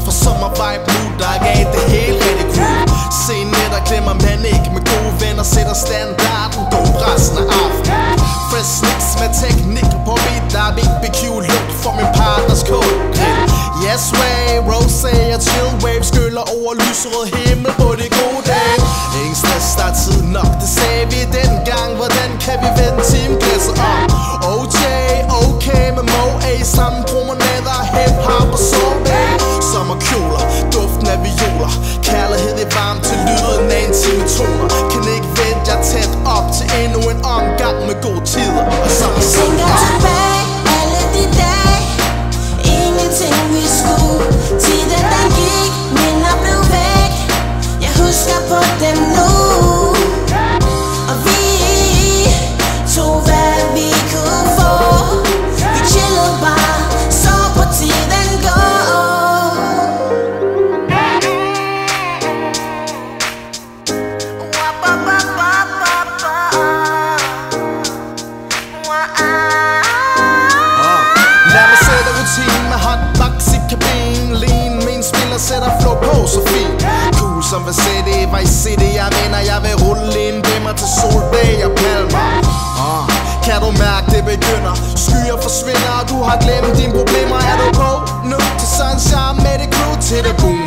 for sommervibe nu, der gav det hele rigtig cool. Sen netter glemmer man ikke, med gode venner sætter standarden, gå resten af aftenen. Fresh snicks med teknik på beat, der er BBQ lugt for min partners kål. Yes way, rosé og chill wave skyller over lyserød himmel på de gode dage. Ingen stress, der er tid nok, det sagde vi dengang. Hvordan kan vi vende teamglasset om? OJ, okay med Mo A, sammen promenader, hip-hop og sorbet. Sommerkjoler, duften af violer, kærlighed i varmt til lyden af intime toner. Kan ikke vente jer tæt op til endnu en omgang med gode tider. Og så er tænker tilbage, alle de dage, ingenting vi skulle. Tiden den gik, minder blev væk, jeg husker på dem nu. Og vi tog hvad vi kunne få, vi chillede bare, så på tiden gå. Lad mig sætte rutinen med hotbox i kabinen. Lean, min spiller sætter flow på så fint. Cool som Vasetti, Vice City. Jeg mener jeg vil rulle ind dimmer til Solbag og Palmer. Kan du mærke det begynder? Skyer forsvinder og du har glemt dine problemer. Er du på nu til sunshine med det crew til det boom?